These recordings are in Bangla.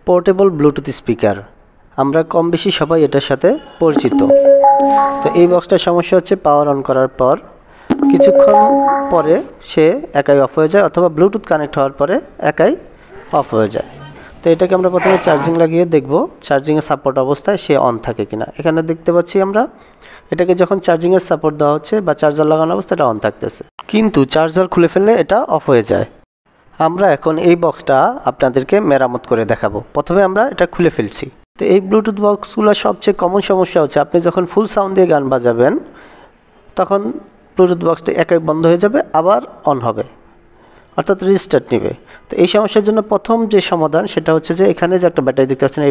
পোর্টেবল ব্লুটুথ স্পিকার, আমরা কম বেশি সবাই এটার সাথে পরিচিত। তো এই বক্সটার সমস্যা হচ্ছে পাওয়ার অন করার পর কিছুক্ষণ পরে সে একাই অফ হয়ে যায়, অথবা ব্লুটুথ কানেক্ট হওয়ার পরে একাই অফ হয়ে যায়। তো এটাকে আমরা প্রথমে চার্জিং লাগিয়ে দেখব চার্জিংয়ের সাপোর্ট অবস্থায় সে অন থাকে কিনা। এখানে দেখতে পাচ্ছি আমরা এটাকে যখন চার্জিংয়ের সাপোর্ট দেওয়া হচ্ছে বা চার্জার লাগানো অবস্থায় এটা অন থাকতেছে, কিন্তু চার্জার খুলে ফেললে এটা অফ হয়ে যায়। আমরা এখন এই বক্সটা আপনাদেরকে মেরামত করে দেখাবো। প্রথমে আমরা এটা খুলে ফেলছি। তো এই ব্লুটুথ বক্সগুলোর সবচেয়ে কমন সমস্যা হচ্ছে আপনি যখন ফুল সাউন্ড দিয়ে গান বাজাবেন তখন ব্লুটুথ বক্সটা একাই বন্ধ হয়ে যাবে, আবার অন হবে, অর্থাৎ রিস্টার্ট নেবে। তো এই সমস্যার জন্য প্রথম যে সমাধান সেটা হচ্ছে যে এখানে যে একটা ব্যাটারি দেখতে পাচ্ছেন,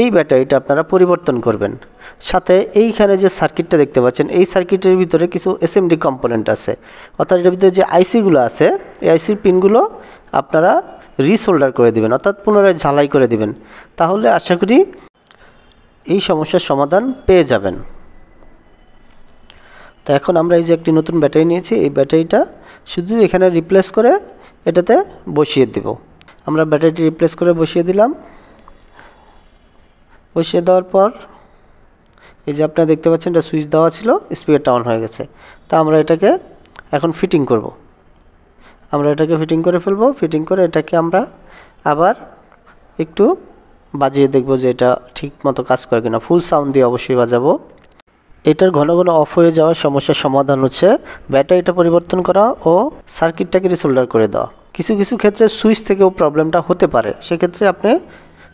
এই ব্যাটারিটা আপনারা পরিবর্তন করবেন। সাথে এইখানে যে সার্কিটটা দেখতে পাচ্ছেন এই সার্কিটের ভিতরে কিছু এসএমডি কম্পোনেন্ট আছে, অর্থাৎ এর ভিতরে যে আইসিগুলো আছে এই আইসির পিনগুলো আপনারা রিসোল্ডার করে দিবেন, অর্থাৎ পুনরায় ঝালাই করে দিবেন। তাহলে আশা করি এই সমস্যার সমাধান পেয়ে যাবেন। তো এখন আমরা এই যে একটি নতুন ব্যাটারি নিয়েছি, এই ব্যাটারিটা শুধু এখানে রিপ্লেস করে এটাতে বসিয়ে দেব। আমরা ব্যাটারিটি রিপ্লেস করে বসিয়ে দিলাম। বসিয়ে দেওয়ার পর এই যে আপনারা দেখতে পাচ্ছেন এটা সুইচ দেওয়া ছিল, স্পিকারটা অন হয়ে গেছে। তা আমরা এটাকে এখন ফিটিং করব। আমরা এটাকে ফিটিং করে ফেলব। ফিটিং করে এটাকে আমরা আবার একটু বাজিয়ে দেখব যে এটা ঠিক মতো কাজ করে কিনা। ফুল সাউন্ড দিয়ে অবশ্যই বাজাবো। এটার ঘন ঘন অফ হয়ে যাওয়ার সমস্যার সমাধান হচ্ছে ব্যাটারিটা পরিবর্তন করা ও সার্কিটটাকে রিসোল্ডার করে দেওয়া। কিছু কিছু ক্ষেত্রে সুইচ থেকেও প্রবলেমটা হতে পারে, সেক্ষেত্রে আপনি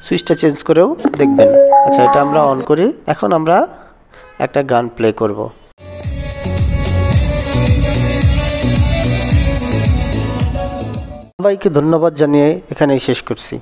সুইচটা চেঞ্জ করেও দেখবেন। আচ্ছা, এটা আমরা অন করি। এখন আমরা একটা গান প্লে করব। সবাইকে ধন্যবাদ জানিয়ে এখানেই শেষ করছি।